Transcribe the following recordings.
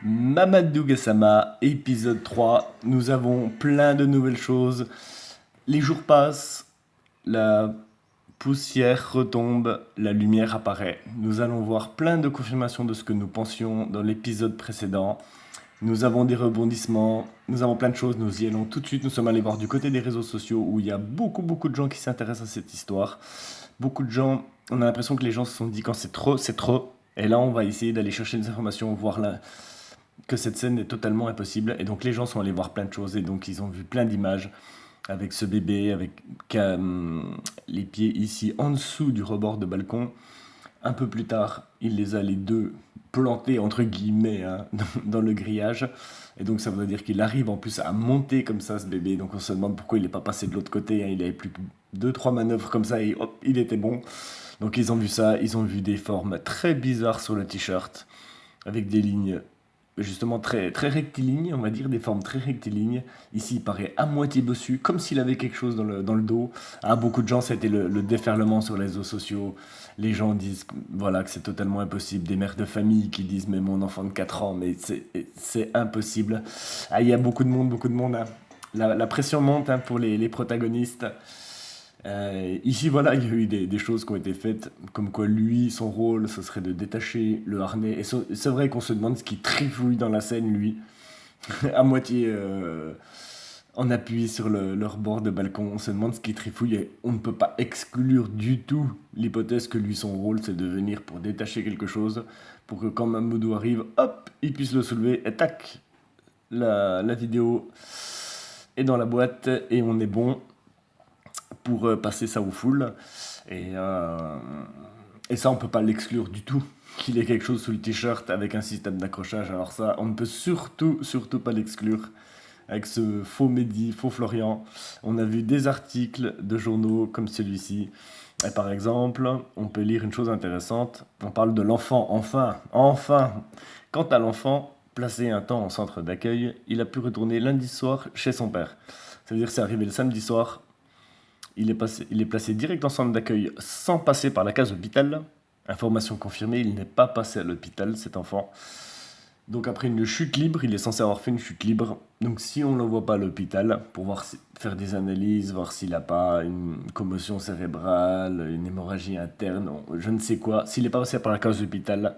Mamadou Gassama, épisode 3. Nous avons plein de nouvelles choses. Les jours passent, la poussière retombe, la lumière apparaît. Nous allons voir plein de confirmations de ce que nous pensions dans l'épisode précédent. Nous avons des rebondissements, nous avons plein de choses, nous y allons tout de suite. Nous sommes allés voir du côté des réseaux sociaux où il y a beaucoup de gens qui s'intéressent à cette histoire. Beaucoup de gens, on a l'impression que les gens se sont dit quand c'est trop, c'est trop. Et là, on va essayer d'aller chercher des informations, voir là que cette scène est totalement impossible. Et donc les gens sont allés voir plein de choses et donc ils ont vu plein d'images avec ce bébé, avec les pieds ici en dessous du rebord de balcon. Un peu plus tard, il les a les deux plantés entre guillemets hein, dans le grillage. Et donc ça veut dire qu'il arrive en plus à monter comme ça ce bébé. Donc on se demande pourquoi il n'est pas passé de l'autre côté, hein. Il avait plus que deux trois manœuvres comme ça et hop, il était bon. Donc ils ont vu ça, ils ont vu des formes très bizarres sur le t-shirt avec des lignes justement très rectilignes, on va dire, des formes très rectilignes. Ici, il paraît à moitié bossu, comme s'il avait quelque chose dans le dos. Ah, beaucoup de gens, ça a été le déferlement sur les réseaux sociaux. Les gens disent voilà, que c'est totalement impossible. Des mères de famille qui disent mais mon enfant de 4 ans, mais c'est impossible. Ah, il y a beaucoup de monde. Hein. La pression monte hein, pour les protagonistes. Ici, voilà, il y a eu des choses qui ont été faites, comme quoi lui, son rôle, ce serait de détacher le harnais. Et c'est vrai qu'on se demande ce qui trifouille dans la scène, lui, à moitié en appui sur leur bord de balcon. On se demande ce qui trifouille et on ne peut pas exclure du tout l'hypothèse que lui, son rôle, c'est de venir pour détacher quelque chose, pour que quand Mamoudou arrive, hop, il puisse le soulever et tac, la vidéo est dans la boîte et on est bon pour passer ça aux foules. Et, euh, et ça, on peut pas l'exclure du tout. Qu'il ait quelque chose sous le t-shirt avec un système d'accrochage. Alors ça, on ne peut surtout pas l'exclure. Avec ce faux Mehdi, faux Florian. On a vu des articles de journaux comme celui-ci. Et par exemple, on peut lire une chose intéressante. On parle de l'enfant. Enfin. Quant à l'enfant, placé un temps en centre d'accueil, il a pu retourner lundi soir chez son père. Ça veut dire que c'est arrivé le samedi soir. Il est placé direct en centre d'accueil sans passer par la case hôpital. Information confirmée, il n'est pas passé à l'hôpital, cet enfant. Donc après une chute libre, il est censé avoir fait une chute libre. Donc si on ne l'envoie pas à l'hôpital pour faire des analyses, voir s'il n'a pas une commotion cérébrale, une hémorragie interne, je ne sais quoi, s'il n'est pas passé par la case hôpital,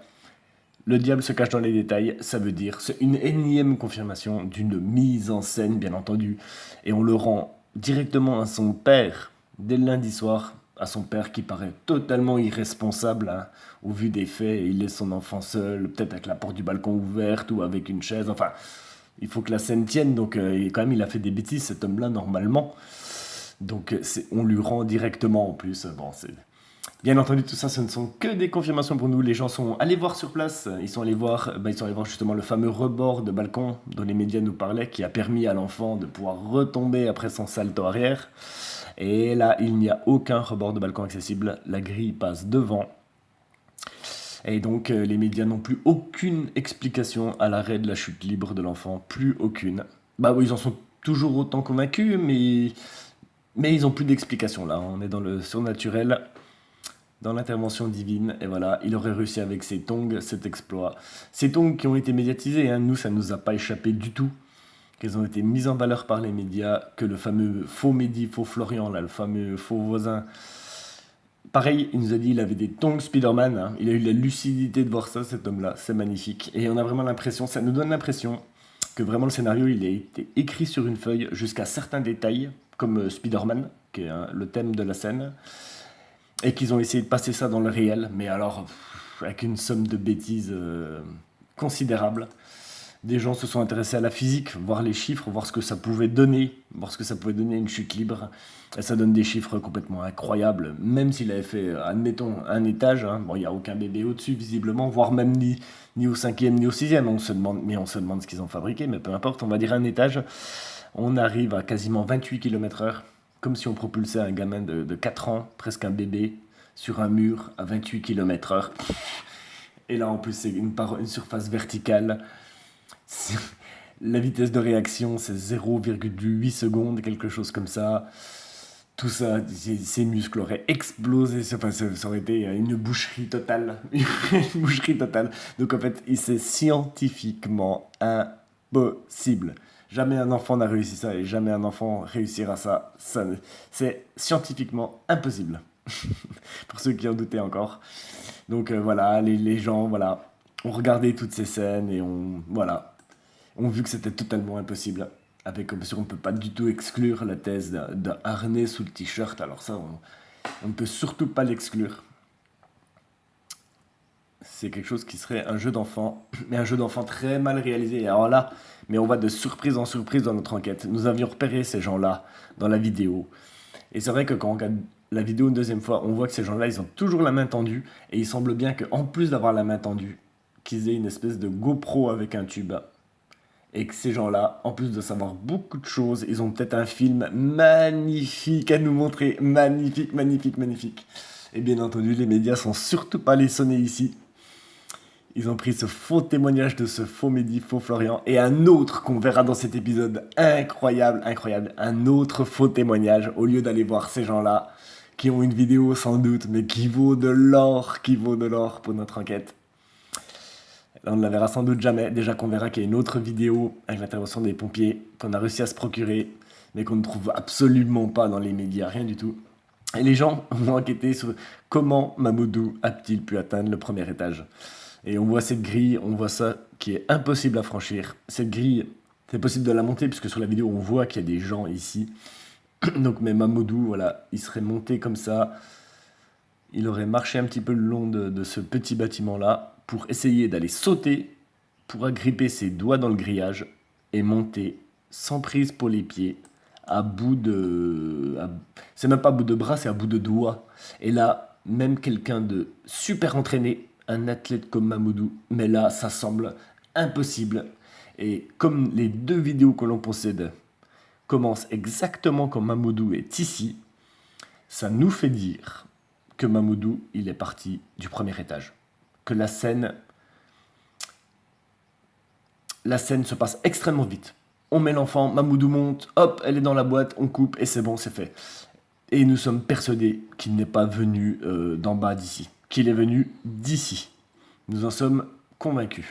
le diable se cache dans les détails, ça veut dire c'est une énième confirmation d'une mise en scène, bien entendu. Et on le rend directement à son père dès le lundi soir, à son père qui paraît totalement irresponsable hein, au vu des faits. Il laisse son enfant seul, peut-être avec la porte du balcon ouverte ou avec une chaise. Enfin, il faut que la scène tienne. Donc, quand même, il a fait des bêtises, cet homme-là, normalement. Donc, on lui rend directement en plus. Bon, c'est bien entendu, tout ça, ce ne sont que des confirmations pour nous. Les gens sont allés voir sur place. Ils sont allés voir justement le fameux rebord de balcon dont les médias nous parlaient, qui a permis à l'enfant de pouvoir retomber après son salto arrière. Et là, il n'y a aucun rebord de balcon accessible. La grille passe devant. Et donc, les médias n'ont plus aucune explication à l'arrêt de la chute libre de l'enfant. Plus aucune. Bah oui, ils en sont toujours autant convaincus, mais ils n'ont plus d'explication là. On est dans le surnaturel dans l'intervention divine. Et voilà, il aurait réussi avec ses tongs cet exploit. Ces tongs qui ont été médiatisés, hein, nous, ça ne nous a pas échappé du tout. Qu'elles ont été mises en valeur par les médias, que le fameux faux Mehdi, faux Florian, là, le fameux faux voisin, pareil, il nous a dit qu'il avait des tongs Spider-Man. Hein. Il a eu la lucidité de voir ça, cet homme-là. C'est magnifique. Et on a vraiment l'impression, ça nous donne l'impression que vraiment le scénario, il a été écrit sur une feuille jusqu'à certains détails, comme Spider-Man, qui est hein, le thème de la scène et qu'ils ont essayé de passer ça dans le réel, mais alors avec une somme de bêtises considérable. Des gens se sont intéressés à la physique, voir les chiffres, voir ce que ça pouvait donner, voir ce que ça pouvait donner une chute libre. Et ça donne des chiffres complètement incroyables, même s'il avait fait, admettons, un étage. Hein. Bon, il n'y a aucun bébé au-dessus, visiblement, voire même ni au cinquième ni au sixième. On se demande ce qu'ils ont fabriqué, mais peu importe, on va dire un étage. On arrive à quasiment 28 km/h, comme si on propulsait un gamin de 4 ans, presque un bébé, sur un mur à 28 km/h. Et là, en plus, c'est une surface verticale. La vitesse de réaction, c'est 0,8 secondes, quelque chose comme ça. tout ça, ses muscles auraient explosé, enfin, ça aurait été une boucherie totale. Une boucherie totale. Donc en fait, c'est scientifiquement impossible. Jamais un enfant n'a réussi ça et jamais un enfant réussira ça. C'est scientifiquement impossible. Pour ceux qui en doutaient encore. Donc voilà, les gens voilà, ont regardé toutes ces scènes et voilà, ont vu que c'était totalement impossible. Avec, bien sûr, on ne peut pas du tout exclure la thèse d'un harnais sous le t-shirt. Alors ça, on ne peut surtout pas l'exclure. C'est quelque chose qui serait un jeu d'enfant, mais un jeu d'enfant très mal réalisé. Et alors là, mais on va de surprise en surprise dans notre enquête. Nous avions repéré ces gens-là dans la vidéo. Et c'est vrai que quand on regarde la vidéo une deuxième fois, on voit que ces gens-là, ils ont toujours la main tendue. Et il semble bien qu'en plus d'avoir la main tendue, qu'ils aient une espèce de GoPro avec un tube. Et que ces gens-là, en plus de savoir beaucoup de choses, ils ont peut-être un film magnifique à nous montrer. Magnifique, magnifique, magnifique. Et bien entendu, les médias sont surtout pas les sonnés ici. Ils ont pris ce faux témoignage de ce faux Mehdi, faux Florian, et un autre qu'on verra dans cet épisode incroyable, incroyable. Un autre faux témoignage, au lieu d'aller voir ces gens-là, qui ont une vidéo sans doute, mais qui vaut de l'or pour notre enquête. Là, on ne la verra sans doute jamais. Déjà qu'on verra qu'il y a une autre vidéo avec l'intervention des pompiers qu'on a réussi à se procurer, mais qu'on ne trouve absolument pas dans les médias, rien du tout. Et les gens ont enquêté sur comment Mamoudou a-t-il pu atteindre le premier étage. Et on voit cette grille, on voit ça qui est impossible à franchir. Cette grille, c'est possible de la monter puisque sur la vidéo on voit qu'il y a des gens ici. Donc mais Mamoudou, voilà, il serait monté comme ça. Il aurait marché un petit peu le long de ce petit bâtiment-là pour essayer d'aller sauter, pour agripper ses doigts dans le grillage et monter sans prise pour les pieds, à bout de... c'est même pas à bout de bras, c'est à bout de doigts. Et là, même quelqu'un de super entraîné, un athlète comme Mamoudou, mais là, ça semble impossible. Et comme les deux vidéos que l'on possède commencent exactement comme Mamoudou est ici, ça nous fait dire que Mamoudou, il est parti du premier étage. Que la scène se passe extrêmement vite. On met l'enfant, Mamoudou monte, hop, elle est dans la boîte, on coupe et c'est bon, c'est fait. Et nous sommes persuadés qu'il n'est pas venu d'en bas d'ici, qu'il est venu d'ici. Nous en sommes convaincus.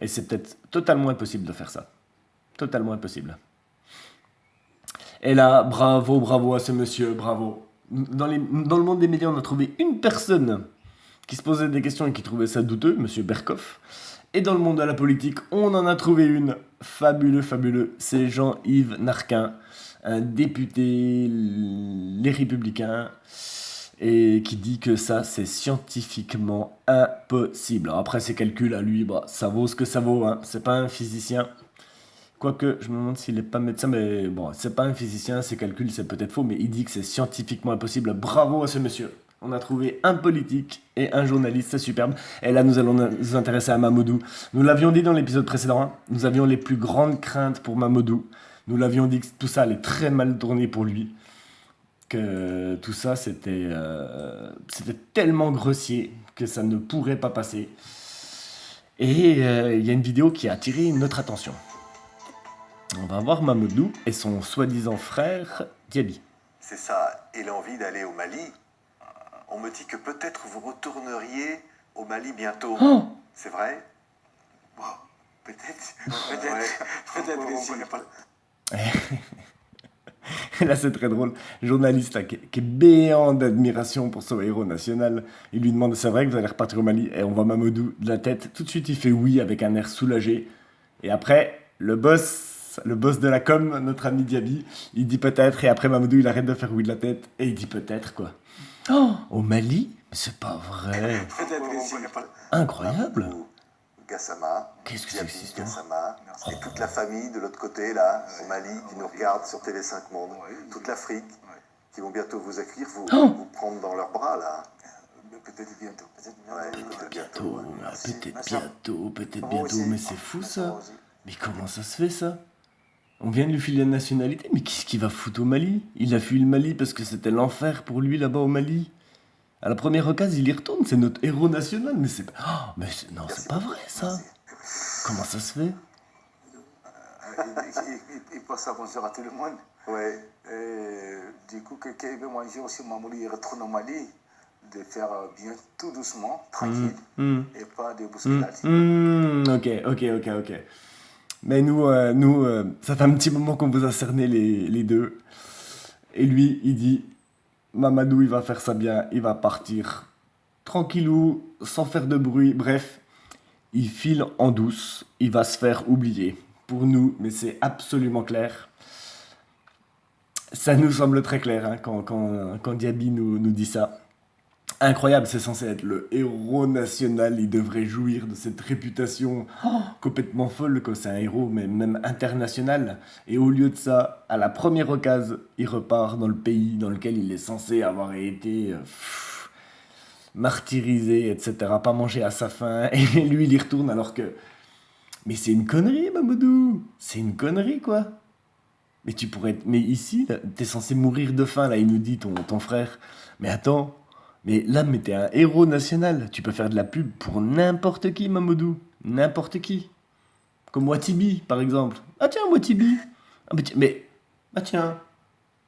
Et c'est peut-être totalement impossible de faire ça. Totalement impossible. Et là, bravo à ce monsieur, bravo. Dans le monde des médias, on a trouvé une personne qui se posait des questions et qui trouvait ça douteux, monsieur Berkoff. Et dans le monde de la politique, on en a trouvé une. Fabuleux. C'est Jean-Yves Narquin, un député Les Républicains, et qui dit que ça, c'est scientifiquement impossible. Alors après, ses calculs à lui, bah, ça vaut ce que ça vaut. Hein. C'est pas un physicien. Quoique, je me demande s'il n'est pas médecin, mais bon, c'est pas un physicien, ses calculs, c'est peut-être faux, mais il dit que c'est scientifiquement impossible. Bravo à ce monsieur. On a trouvé un politique et un journaliste, c'est superbe. Et là, nous allons nous intéresser à Mamoudou. Nous l'avions dit dans l'épisode précédent, hein, nous avions les plus grandes craintes pour Mamoudou. Nous l'avions dit que tout ça allait très mal tourner pour lui. Que tout ça, c'était tellement grossier que ça ne pourrait pas passer. Et il y a une vidéo qui a attiré notre attention. On va voir Mamoudou et son soi-disant frère Diaby. C'est ça, et l'envie d'aller au Mali. On me dit que peut-être vous retourneriez au Mali bientôt. Oh C'est vrai? Bon, peut-être que si. Là, c'est très drôle. Le journaliste là, qui est béant d'admiration pour son héros national, il lui demande, c'est vrai que vous allez repartir au Mali? Et on voit Mamoudou de la tête. Tout de suite, il fait oui avec un air soulagé. Et après, le boss de la com, notre ami Diaby, il dit peut-être. Et après, Mamoudou, il arrête de faire oui de la tête. Et il dit peut-être, quoi. Oh, au Mali? Mais c'est pas vrai. Peut-être que si. Incroyable. Gassama, Qu'est-ce que c'est que Diaby, cette histoire? Gassama, et toute la famille de l'autre côté, là, au Mali, qui nous regarde sur Télé5 Monde, toute l'Afrique, qui vont bientôt vous accueillir, vous prendre dans leurs bras, là. Peut-être bientôt. Peut-être bientôt, mais c'est fou ça. Mais comment ça se fait ça? On vient de lui filer la nationalité, mais qu'est-ce qu'il va foutre au Mali? Il a fui le Mali parce que c'était l'enfer pour lui là-bas au Mali. À la première occasion, il y retourne, c'est notre héros national, mais c'est... Oh, mais non, c'est pas vrai ça. Comment ça se fait? il passe à bonjour à tout le monde. Ouais. Et du coup, quelqu'un veut manger aussi, Mamoudou, il retourne au Mali, de faire bien tout doucement, tranquille, et pas de bousculade. Ok. Mais nous, ça fait un petit moment qu'on vous a cerné les deux. Et lui, il dit, Mamadou, il va faire ça bien, il va partir tranquillou, sans faire de bruit. Bref, il file en douce, il va se faire oublier. Pour nous, mais c'est absolument clair. Ça nous semble très clair hein, quand Diaby nous dit ça. Incroyable, c'est censé être le héros national, il devrait jouir de cette réputation complètement folle, que c'est un héros, mais même international. Et au lieu de ça, à la première occasion, il repart dans le pays dans lequel il est censé avoir été martyrisé, etc., pas mangé à sa faim, et lui il y retourne alors que... Mais c'est une connerie, Mamadou, c'est une connerie quoi. Mais tu pourrais... Mais ici, là, t'es censé mourir de faim, là, il nous dit ton frère. Mais attends... Mais là, mais t'es un héros national. Tu peux faire de la pub pour n'importe qui, Mamadou. N'importe qui. Comme Watibi, par exemple. Ah tiens, Watibi. Ah mais, tiens.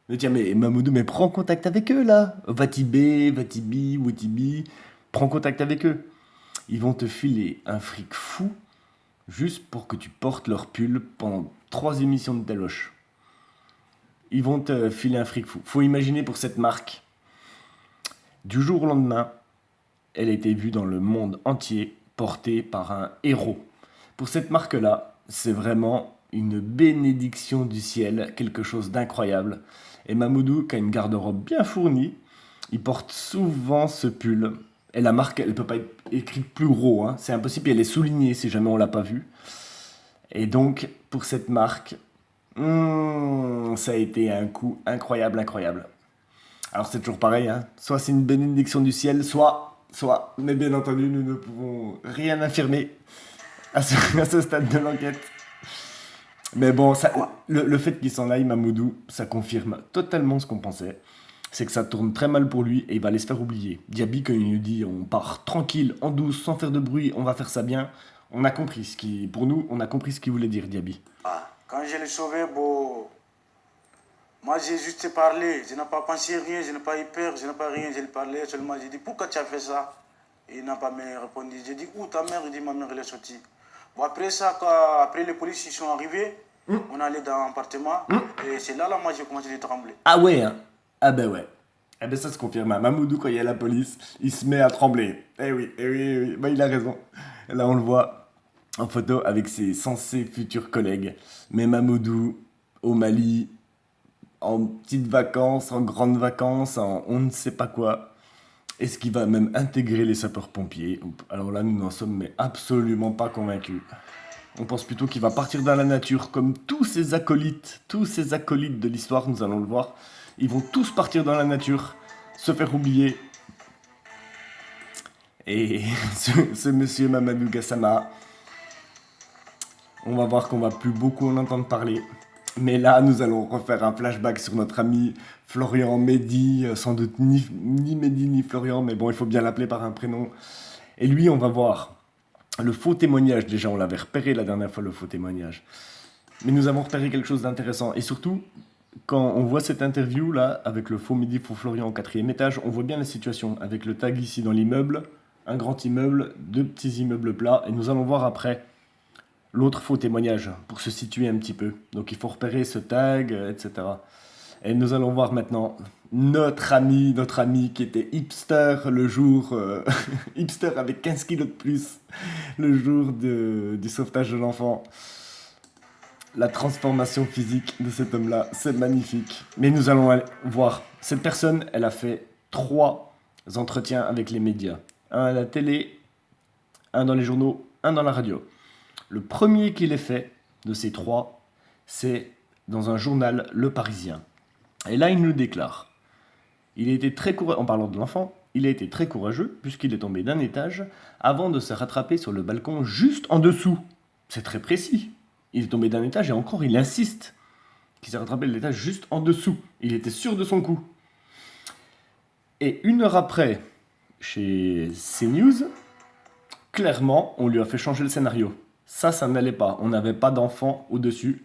Mais Mamadou, mais prends contact avec eux, là. Watibi. Prends contact avec eux. Ils vont te filer un fric fou juste pour que tu portes leur pull pendant 3 émissions de Téloche. Ils vont te filer un fric fou. Faut imaginer pour cette marque... Du jour au lendemain, elle a été vue dans le monde entier, portée par un héros. Pour cette marque-là, c'est vraiment une bénédiction du ciel, quelque chose d'incroyable. Et Mamoudou, qui a une garde-robe bien fournie, il porte souvent ce pull. Et la marque, elle ne peut pas être écrite plus gros, hein. C'est impossible, elle est soulignée si jamais on ne l'a pas vue. Et donc, pour cette marque, ça a été un coup incroyable. Alors c'est toujours pareil, hein. Soit c'est une bénédiction du ciel, soit, mais bien entendu, nous ne pouvons rien affirmer à ce stade de l'enquête. Mais bon, le fait qu'il s'en aille, Mamoudou, ça confirme totalement ce qu'on pensait. C'est que ça tourne très mal pour lui et il va aller se faire oublier. Diaby, quand il nous dit on part tranquille, en douce, sans faire de bruit, on va faire ça bien, on a compris ce qu'il voulait dire, Diaby. Quand je l'ai sauvé, bon... Moi, j'ai juste parlé, je n'ai pas pensé rien, je n'ai pas eu peur, je n'ai pas rien, je lui parlais seulement. J'ai dit, pourquoi tu as fait ça? Il n'a pas me répondu. J'ai dit, où ta mère? Il dit, ma mère, elle est sortie. Bon, après ça, après les policiers sont arrivés, on est allé dans l'appartement, et c'est là, moi, j'ai commencé à trembler. Ah ouais, hein? Ah ben ouais. Eh ben ça se confirme. Mamoudou, quand il y a la police, il se met à trembler. Eh oui. Bah, il a raison. Là, on le voit en photo avec ses censés futurs collègues. Mais Mamoudou, au Mali... en petites vacances, en grandes vacances, en on ne sait pas quoi. Est-ce qu'il va même intégrer les sapeurs-pompiers? Alors là, nous n'en sommes mais absolument pas convaincus. On pense plutôt qu'il va partir dans la nature, comme tous ces acolytes de l'histoire, nous allons le voir. Ils vont tous partir dans la nature, se faire oublier. Et ce monsieur Mamadou Gassama, on va voir qu'on va plus beaucoup en entendre parler. Mais là, nous allons refaire un flashback sur notre ami Florian Mehdi, sans doute ni Mehdi ni Florian, mais bon, il faut bien l'appeler par un prénom. Et lui, on va voir le faux témoignage. Déjà, on l'avait repéré la dernière fois, le faux témoignage. Mais nous avons repéré quelque chose d'intéressant. Et surtout, quand on voit cette interview-là, avec le faux Mehdi, faux Florian au 4e étage, on voit bien la situation, avec le tag ici dans l'immeuble, un grand immeuble, 2 petits immeubles plats, et nous allons voir après l'autre faux témoignage, pour se situer un petit peu. Donc il faut repérer ce tag, etc. Et nous allons voir maintenant notre ami qui était hipster le jour... hipster avec 15 kilos de plus, le jour du sauvetage de l'enfant. La transformation physique de cet homme-là, c'est magnifique. Mais nous allons aller voir. Cette personne, elle a fait 3 entretiens avec les médias. Un à la télé, un dans les journaux, un dans la radio. Le premier qu'il ait fait de ces 3, c'est dans un journal Le Parisien. Et là, il nous déclare. Il a été très courageux, en parlant de l'enfant, il a été très courageux puisqu'il est tombé d'un étage avant de se rattraper sur le balcon juste en dessous. C'est très précis. Il est tombé d'un étage et encore, il insiste qu'il s'est rattrapé de l'étage juste en dessous. Il était sûr de son coup. Et 1 heure après, chez CNews, clairement, on lui a fait changer le scénario. Ça n'allait pas. On n'avait pas d'enfant au-dessus.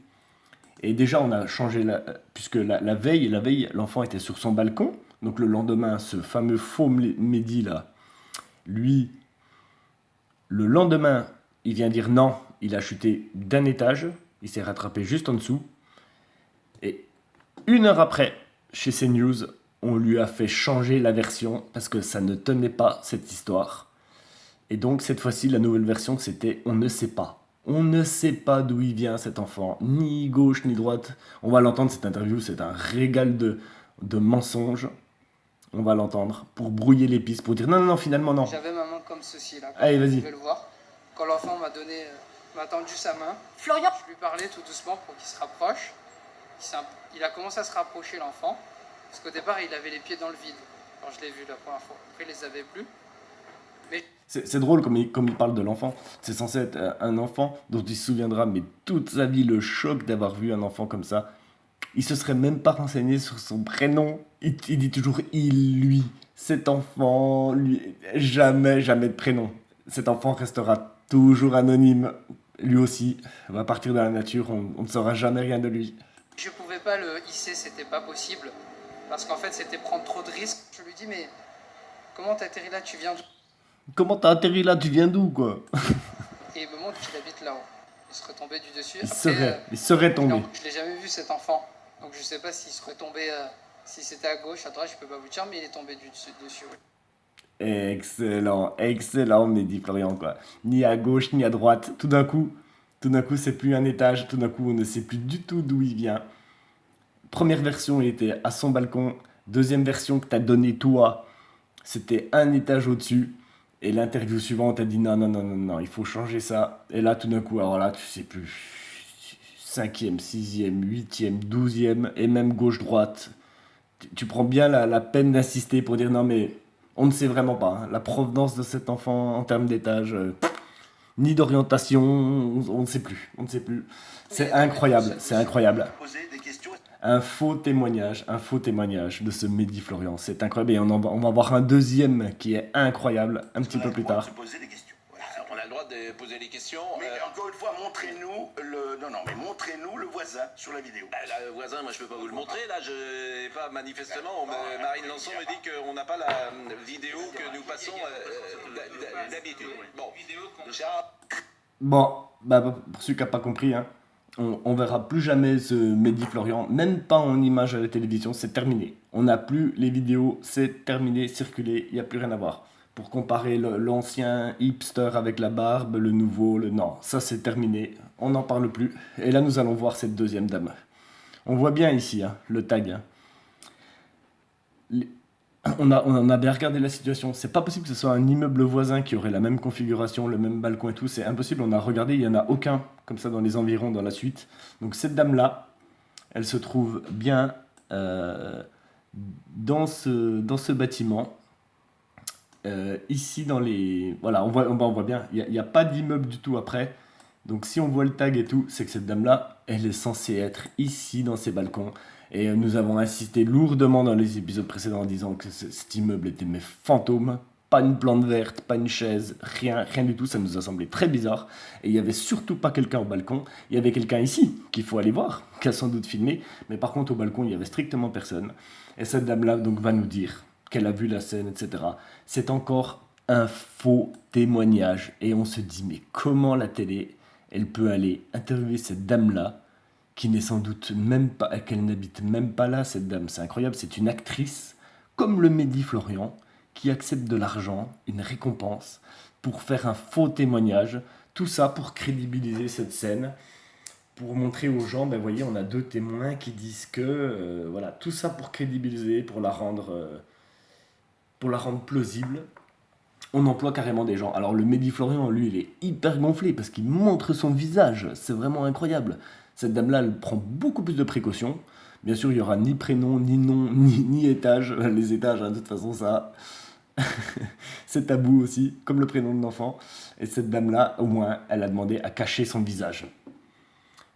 Et déjà, on a changé, puisque la veille, l'enfant était sur son balcon. Donc le lendemain, ce fameux faux Mehdi là, lui, le lendemain, il vient dire non, il a chuté d'un étage, il s'est rattrapé juste en dessous. Et 1 heure après, chez CNews, on lui a fait changer la version parce que ça ne tenait pas cette histoire. Et donc cette fois-ci, la nouvelle version, c'était on ne sait pas. On ne sait pas d'où il vient cet enfant, ni gauche ni droite. On va l'entendre, cette interview, c'est un régal de mensonges. On va l'entendre pour brouiller les pistes, pour dire non, non, non, finalement non. J'avais ma main comme ceci là. Allez, vas-y. Vous pouvez le voir. Quand l'enfant m'a tendu sa main, Florian, je lui parlais tout doucement pour qu'il se rapproche. Il a commencé à se rapprocher, l'enfant, parce qu'au départ il avait les pieds dans le vide quand je l'ai vu la première fois. Après il les avait plus. Mais C'est drôle comme il parle de l'enfant. C'est censé être un enfant dont il se souviendra, mais toute sa vie, le choc d'avoir vu un enfant comme ça. Il se serait même pas renseigné sur son prénom. Il dit toujours il, lui, cet enfant, lui, jamais, jamais de prénom. Cet enfant restera toujours anonyme. Lui aussi va partir dans la nature, on ne saura jamais rien de lui. je pouvais pas le hisser, c'était pas possible. Parce qu'en fait c'était prendre trop de risques. Je lui dis mais comment t'atterris là, tu viens d'où? Comment t'as atterri là? Tu viens d'où, quoi? Et il me montre qu'il habite là-haut. Il serait tombé du dessus. Il serait tombé. Non, je l'ai jamais vu cet enfant. Donc je sais pas s'il serait tombé, si c'était à gauche, à droite, je peux pas vous dire, mais il est tombé dessus. Oui. Excellent, excellent, Mehdi Florian, quoi. Ni à gauche, ni à droite. Tout d'un coup, c'est plus un étage. Tout d'un coup, on ne sait plus du tout d'où il vient. Première version, il était à son balcon. Deuxième version que t'as donnée toi, c'était un étage au-dessus. Et l'interview suivante, elle dit non, non, non, non, non, il faut changer ça. Et là, tout d'un coup, alors là, tu sais plus. 5e, 6e, 8e, 12e, et même gauche-droite. Tu prends bien la peine d'insister pour dire non, mais on ne sait vraiment pas. Hein. La provenance de cet enfant en termes d'étage, ni d'orientation, on ne sait plus. On ne sait plus. C'est incroyable, c'est incroyable. Un faux témoignage de ce Mehdi Florian. C'est incroyable. Et on va voir un deuxième qui est incroyable un petit peu plus tard. On a le droit de poser des questions. Mais encore une fois, montrez-nous montrez-nous le voisin sur la vidéo. Le voisin, moi je peux pas vous le montrer. Là, je n'ai pas manifestement. Marine Lançon me dit qu'on n'a pas la vidéo que nous passons d'habitude. Bon, Bon, pour ceux qui n'ont pas compris, hein, on verra plus jamais ce Mehdi Florian, même pas en image à la télévision, c'est terminé. On n'a plus les vidéos, c'est terminé, circulé, il n'y a plus rien à voir. Pour comparer l'ancien hipster avec la barbe, le nouveau, non, ça c'est terminé, on n'en parle plus. Et là nous allons voir cette deuxième dame. On voit bien ici, hein, le tag. Hein. On a bien regardé la situation. C'est pas possible que ce soit un immeuble voisin qui aurait la même configuration, le même balcon et tout. C'est impossible. On a regardé, il n'y en a aucun comme ça dans les environs, dans la suite. Donc cette dame-là, elle se trouve bien dans ce bâtiment. Ici, dans les... Voilà, on voit bien. Il n'y a pas d'immeuble du tout après. Donc si on voit le tag et tout, c'est que cette dame-là, elle est censée être ici, dans ces balcons. Et nous avons insisté lourdement dans les épisodes précédents en disant que cet immeuble était mes fantômes. Pas une plante verte, pas une chaise, rien du tout. Ça nous a semblé très bizarre. Et il n'y avait surtout pas quelqu'un au balcon. Il y avait quelqu'un ici qu'il faut aller voir, qui a sans doute filmé. Mais par contre, au balcon, il n'y avait strictement personne. Et cette dame-là donc, va nous dire qu'elle a vu la scène, etc. C'est encore un faux témoignage. Et on se dit, mais comment la télé, elle peut aller interviewer cette dame-là qui n'est sans doute même pas, qu'elle n'habite même pas là, cette dame. C'est incroyable, c'est une actrice, comme le Mehdi Florian, qui accepte de l'argent, une récompense, pour faire un faux témoignage. Tout ça pour crédibiliser cette scène, pour montrer aux gens, ben voyez, on a 2 témoins qui disent que... voilà, tout ça pour crédibiliser, pour la rendre plausible. On emploie carrément des gens. Alors le Mehdi Florian, lui, il est hyper gonflé, parce qu'il montre son visage, c'est vraiment incroyable. Cette dame-là, elle prend beaucoup plus de précautions. Bien sûr, il n'y aura ni prénom, ni nom, ni étage. Les étages, hein, de toute façon, ça, c'est tabou aussi, comme le prénom de l'enfant. Et cette dame-là, au moins, elle a demandé à cacher son visage.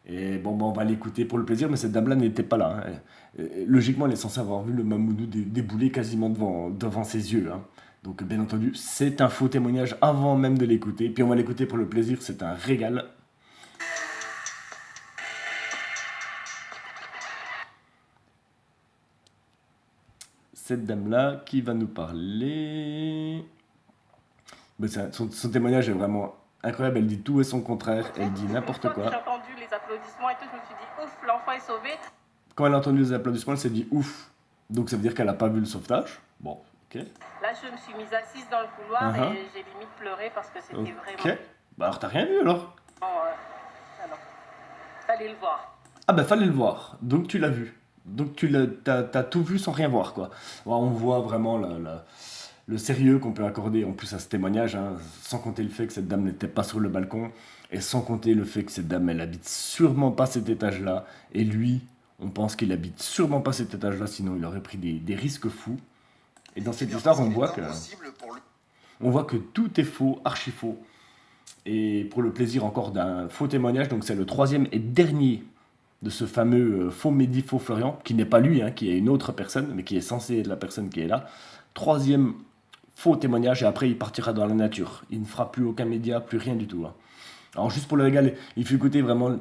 Et bon, on va l'écouter pour le plaisir, mais cette dame-là n'était pas là. Hein. Logiquement, elle est censée avoir vu le Mamoudou débouler quasiment devant ses yeux. Hein. Donc, bien entendu, c'est un faux témoignage avant même de l'écouter. Puis on va l'écouter pour le plaisir, c'est un régal. cette dame-là qui va nous parler. Ben, son témoignage est vraiment incroyable. Elle dit tout et son contraire. Elle dit n'importe Une fois que quoi. j'ai entendu les applaudissements et tout, je me suis dit, ouf, l'enfant est sauvé. Quand elle a entendu les applaudissements, elle s'est dit ouf. Donc ça veut dire qu'elle n'a pas vu le sauvetage. Bon, ok. Là, je me suis mise assise dans le couloir Uh-huh. et j'ai limite pleuré parce que c'était Ok. vraiment... Bah alors t'as rien vu alors? Ah non. Fallait le voir. Ah bah fallait le voir. Donc tu l'as vu. Donc t'as tout vu sans rien voir quoi. Bon, on voit vraiment le sérieux qu'on peut accorder en plus à ce témoignage, hein, sans compter le fait que cette dame n'était pas sur le balcon, et sans compter le fait que cette dame, elle habite sûrement pas cet étage-là, et lui, on pense qu'il habite sûrement pas cet étage-là, sinon il aurait pris des risques fous. Et dans cette histoire, on voit que tout est faux, archi faux. Et pour le plaisir encore d'un faux témoignage, donc c'est le troisième et dernier de ce fameux faux Mehdi, faux Florian, qui n'est pas lui, hein, qui est une autre personne, mais qui est censé être la personne qui est là. Troisième faux témoignage, et après il partira dans la nature. Il ne fera plus aucun média, plus rien du tout. Hein. Alors juste pour le régal, il faut écouter vraiment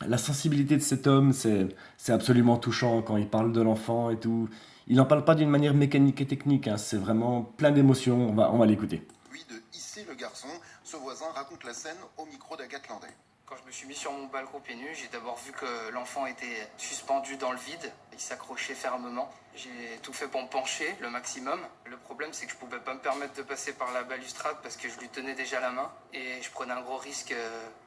la sensibilité de cet homme, c'est absolument touchant quand il parle de l'enfant et tout. Il n'en parle pas d'une manière mécanique et technique, hein, c'est vraiment plein d'émotions, on va l'écouter. Puis de hisser le garçon, ce voisin raconte la scène au micro d'Agathe Landais. Quand je me suis mis sur mon balcon pieds nus, j'ai d'abord vu que l'enfant était suspendu dans le vide. Il s'accrochait fermement. J'ai tout fait pour me pencher le maximum. Le problème, c'est que je pouvais pas me permettre de passer par la balustrade parce que je lui tenais déjà la main. Et je prenais un gros risque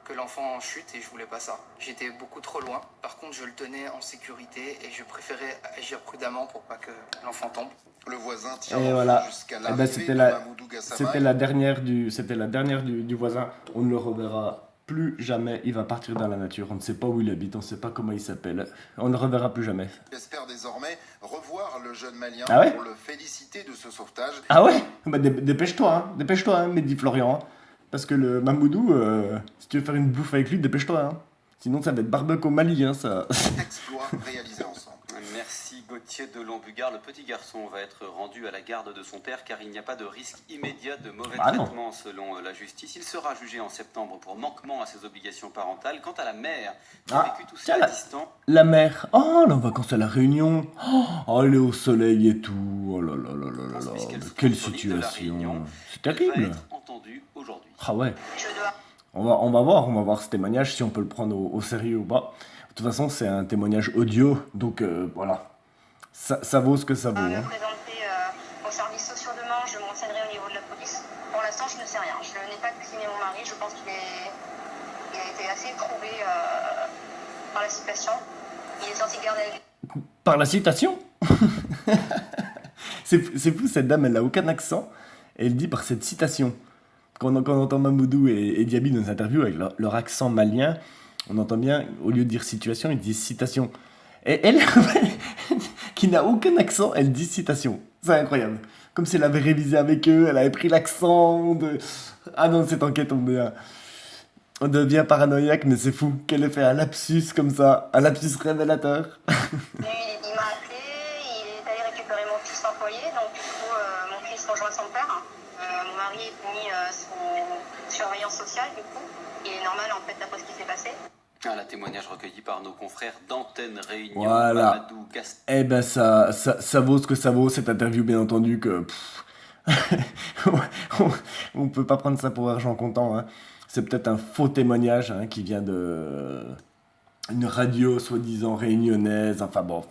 que l'enfant chute et je voulais pas ça. J'étais beaucoup trop loin. Par contre, je le tenais en sécurité et je préférais agir prudemment pour pas que l'enfant tombe. Le voisin tient Et l'enfant voilà, jusqu'à eh l'arrivée ben, de Mahmoudou Gassama. c'était la dernière du voisin. On ne le reverra plus jamais. Il va partir dans la nature. On ne sait pas où il habite, on ne sait pas comment il s'appelle. On ne le reverra plus jamais. J'espère désormais revoir le jeune Malien Ah ouais pour le féliciter de ce sauvetage. Ah ouais? Bah dépêche-toi, hein, Mehdi Florian. Hein. Parce que le Mahmoudou, si tu veux faire une bouffe avec lui, dépêche-toi. Hein. Sinon, ça va être barbecue au Mali, hein, ça. Exploit réalisé ensemble. Merci Gauthier de Lombugard. Le petit garçon va être rendu à la garde de son père car il n'y a pas de risque immédiat de mauvais traitement selon la justice. Il sera jugé en septembre pour manquement à ses obligations parentales. Quant à la mère, qui a vécu tout ça à distance... La mère, oh, elle est en vacances à la Réunion. Oh, elle est au soleil et tout. Oh là là là là là là. Quelle situation. C'est terrible. Entendu aujourd'hui. Ah ouais. On va voir ce témoignage, si on peut le prendre au sérieux ou pas. De toute façon, c'est un témoignage audio, donc voilà. Ça vaut ce que ça vaut. Je vais Hein. me présenter aux services sociaux demain, je me renseignerai au niveau de la police. Pour l'instant, je ne sais rien. Je n'ai pas cuisiné mon mari, je pense qu'il a été assez éprouvé par la situation. Il est sorti garder avec lui. Par la citation. C'est fou, cette dame, elle n'a aucun accent. Et elle dit par cette citation. Quand on entend Mahmoudou et Diaby dans les interviews avec leur accent malien, on entend bien, au lieu de dire situation, ils disent citation. Et elle, qui n'a aucun accent, elle dit citation. C'est incroyable. Comme si elle avait révisé avec eux, elle avait pris l'accent de... Ah non, cette enquête, on devient paranoïaque, mais c'est fou qu'elle ait fait un lapsus comme ça, un lapsus révélateur. Il m'a appelé, il est allé récupérer mon fils employé, donc du coup, mon fils rejoint son père. Mon mari est mis sous surveillance sociale, du coup. Il est normal, en fait, d'après ce qui s'est passé. La témoignage recueilli par nos confrères d'Antenne Réunion. Voilà. Eh ben ça vaut ce que ça vaut, cette interview, bien entendu, que... on peut pas prendre ça pour argent comptant. Hein. C'est peut-être un faux témoignage hein, qui vient de... une radio soi-disant réunionnaise, enfin bon...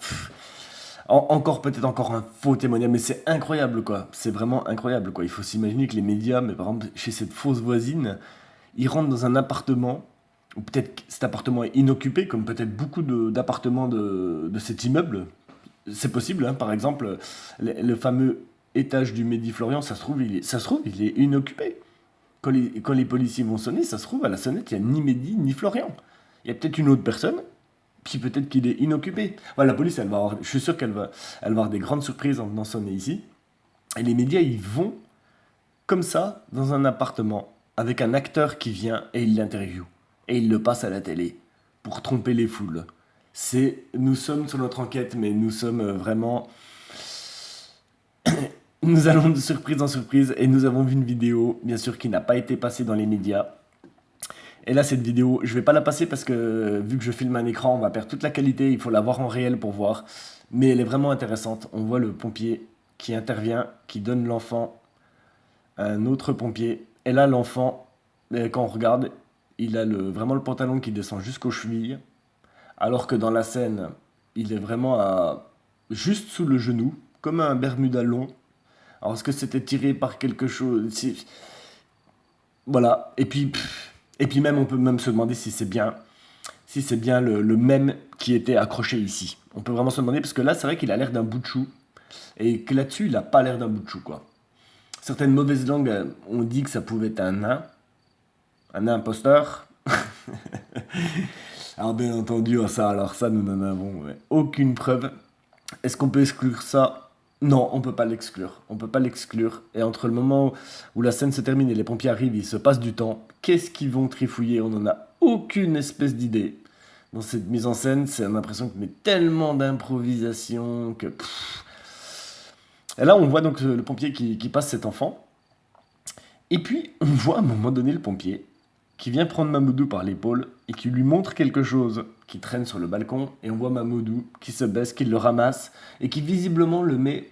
Peut-être encore un faux témoignage, mais c'est incroyable quoi, c'est vraiment incroyable quoi. Il faut s'imaginer que les médias, mais par exemple chez cette fausse voisine, ils rentrent dans un appartement, ou peut-être que cet appartement est inoccupé, comme peut-être beaucoup d'appartements de cet immeuble. C'est possible, hein. Par exemple, le fameux étage du Mehdi Florian, ça se trouve, il est inoccupé. Quand les policiers vont sonner, ça se trouve, à la sonnette, il n'y a ni Mehdi, ni Florian. Il y a peut-être une autre personne, puis peut-être qu'il est inoccupé. Voilà, la police, je suis sûr qu'elle va avoir des grandes surprises en venant sonner ici. Et les médias, ils vont comme ça, dans un appartement, avec un acteur qui vient et il l'interviewe. Et il le passe à la télé pour tromper les foules. Nous sommes sur notre enquête, mais nous sommes vraiment... Nous allons de surprise en surprise et nous avons vu une vidéo, bien sûr, qui n'a pas été passée dans les médias. Et là, cette vidéo, je vais pas la passer parce que vu que je filme un écran, on va perdre toute la qualité, il faut la voir en réel pour voir. Mais elle est vraiment intéressante. On voit le pompier qui intervient, qui donne l'enfant à un autre pompier. Et là, l'enfant, quand on regarde, il a vraiment le pantalon qui descend jusqu'aux chevilles, alors que dans la scène, il est vraiment juste sous le genou, comme un Bermuda long. Alors, est-ce que c'était tiré par quelque chose? Voilà. Et puis même, on peut même se demander si c'est bien le même qui était accroché ici. On peut vraiment se demander, parce que là, c'est vrai qu'il a l'air d'un bout de chou, et que là-dessus, il n'a pas l'air d'un bout de chou, quoi. Certaines mauvaises langues ont dit que ça pouvait être un nain imposteur. Alors bien entendu, ça, nous n'en avons aucune preuve. Est-ce qu'on peut exclure ça? Non, on peut pas l'exclure. On peut pas l'exclure. Et entre le moment où la scène se termine et les pompiers arrivent, il se passe du temps. Qu'est-ce qu'ils vont trifouiller? On n'en a aucune espèce d'idée. Dans cette mise en scène, c'est l'impression qu'il y a tellement d'improvisation que... Et là, on voit donc le pompier qui passe cet enfant. Et puis, on voit à un moment donné le pompier qui vient prendre Mamoudou par l'épaule et qui lui montre quelque chose qui traîne sur le balcon. Et on voit Mamoudou qui se baisse, qui le ramasse et qui visiblement le met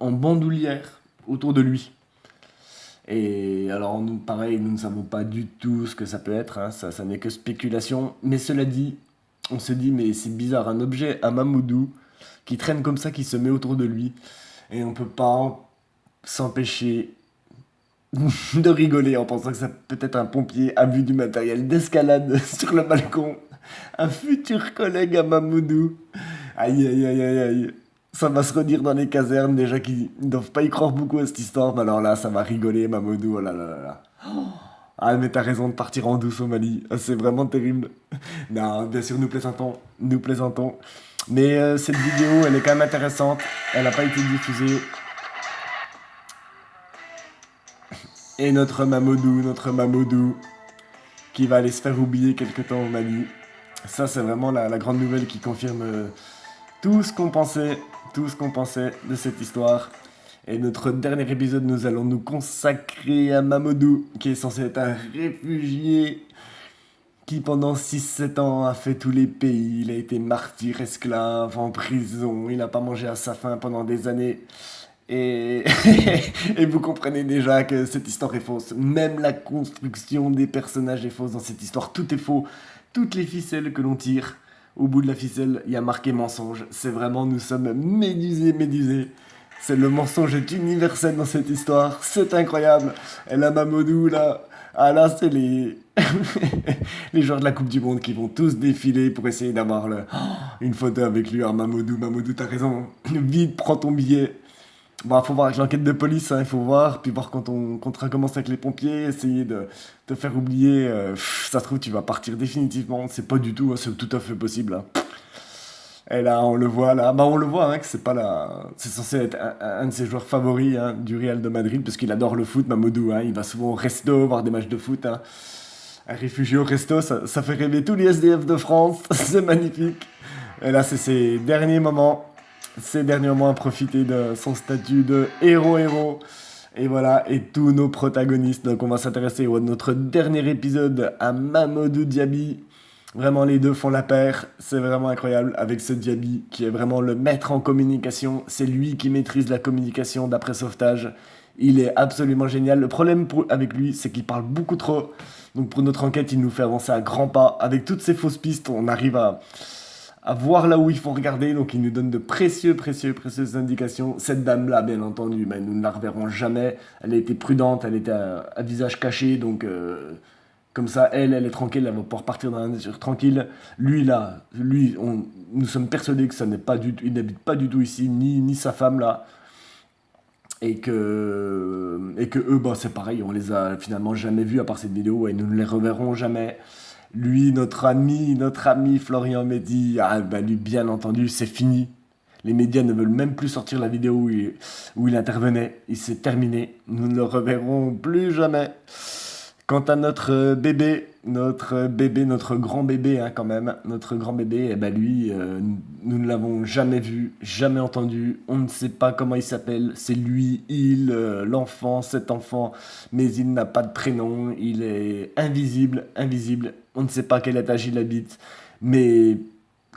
en bandoulière autour de lui. Et alors, nous, pareil, nous ne savons pas du tout ce que ça peut être. Hein, ça n'est que spéculation. Mais cela dit, on se dit, mais c'est bizarre, un objet à Mamoudou qui traîne comme ça, qui se met autour de lui. Et on ne peut pas s'empêcher de rigoler en pensant que ça peut être un pompier a vu du matériel d'escalade sur le balcon. Un futur collègue à Mamoudou. Aïe, aïe, aïe, aïe, aïe. Ça va se redire dans les casernes, déjà qu'ils ne doivent pas y croire beaucoup à cette histoire. Mais alors là, ça va rigoler, Mamoudou. Oh là là là là. Ah, mais t'as raison de partir en douce au Mali. C'est vraiment terrible. Non, bien sûr, nous plaisantons. Mais cette vidéo, elle est quand même intéressante. Elle n'a pas été diffusée. Et notre Mamoudou, qui va aller se faire oublier quelque temps au Mali. Ça, c'est vraiment la grande nouvelle qui confirme tout ce qu'on pensait de cette histoire. Et notre dernier épisode, nous allons nous consacrer à Mamoudou, qui est censé être un réfugié qui pendant 6-7 ans a fait tous les pays. Il a été martyr, esclave, en prison, il n'a pas mangé à sa faim pendant des années. Et vous comprenez déjà que cette histoire est fausse. Même la construction des personnages est fausse dans cette histoire. Tout est faux. Toutes les ficelles que l'on tire, au bout de la ficelle, il y a marqué mensonge. C'est vraiment, nous sommes médusés. C'est le mensonge est universel dans cette histoire. C'est incroyable. Et là, Mamoudou, là... Ah là, c'est les joueurs de la Coupe du Monde qui vont tous défiler pour essayer d'avoir une photo avec lui. Alors Mamoudou, t'as raison. Vite, prends ton billet. Bon, faut voir avec l'enquête de police, hein, il faut voir. Puis voir quand on recommence avec les pompiers, essayer de te faire oublier. Ça se trouve, tu vas partir définitivement. C'est pas du tout, hein, c'est tout à fait possible. Hein. Et là, on le voit, hein, que c'est pas c'est censé être un de ses joueurs favoris hein, du Real de Madrid, parce qu'il adore le foot, Mamoudou. Hein, il va souvent au resto, voir des matchs de foot. Hein. Un réfugié au resto, ça fait rêver tous les SDF de France. C'est magnifique. Et là, c'est ses derniers moments à profiter de son statut de héros. Et voilà, et tous nos protagonistes. Donc, on va s'intéresser à notre dernier épisode à Mamoudou Diaby. Vraiment, les deux font la paire. C'est vraiment incroyable avec ce Diaby qui est vraiment le maître en communication. C'est lui qui maîtrise la communication d'après sauvetage. Il est absolument génial. Le problème avec lui, c'est qu'il parle beaucoup trop. Donc pour notre enquête, il nous fait avancer à grands pas. Avec toutes ces fausses pistes, on arrive à voir là où il faut regarder. Donc il nous donne de précieuses indications. Cette dame-là, bien entendu, nous ne la reverrons jamais. Elle a été prudente, elle était à visage caché. Donc... Comme ça, elle est tranquille, elle va pouvoir partir dans la nature tranquille. Lui, nous sommes persuadés que il n'habite pas du tout ici, ni sa femme là. Et que eux, c'est pareil, on les a finalement jamais vus à part cette vidéo et nous ne les reverrons jamais. Lui, notre ami Florian Mehdi, lui, bien entendu, c'est fini. Les médias ne veulent même plus sortir la vidéo où il intervenait. Il s'est terminé. Nous ne le reverrons plus jamais. Quant à notre grand bébé hein, quand même, notre grand bébé, lui, nous ne l'avons jamais vu, jamais entendu, on ne sait pas comment il s'appelle, c'est lui, l'enfant, cet enfant, mais il n'a pas de prénom, il est invisible, on ne sait pas quel étage il habite, mais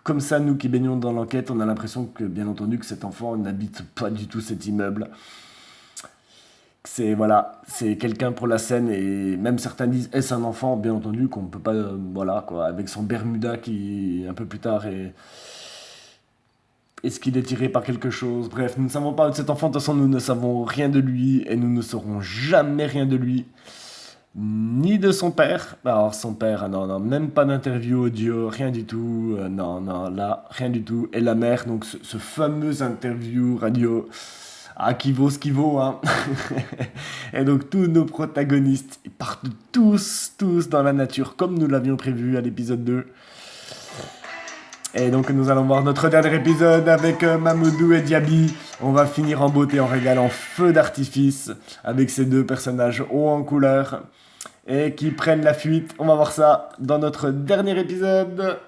comme ça, nous qui baignons dans l'enquête, on a l'impression que, bien entendu, que cet enfant n'habite pas du tout cet immeuble. C'est voilà, c'est quelqu'un pour la scène, et même certains disent est-ce un enfant, bien entendu qu'on ne peut pas, voilà quoi, avec son Bermuda qui un peu plus tard est-ce qu'il est tiré par quelque chose, bref, nous ne savons pas de cet enfant, de toute façon nous ne savons rien de lui et nous ne saurons jamais rien de lui, ni de son père. Alors son père, non, même pas d'interview audio, rien du tout, non, là, rien du tout, et la mère, donc ce fameux interview radio. Ah, qui vaut ce qui vaut, hein. Et donc tous nos protagonistes, ils partent tous dans la nature, comme nous l'avions prévu à l'épisode 2. Et donc nous allons voir notre dernier épisode avec Mamoudou et Diaby. On va finir en beauté, en régalant feu d'artifice, avec ces deux personnages hauts en couleur, et qui prennent la fuite. On va voir ça dans notre dernier épisode.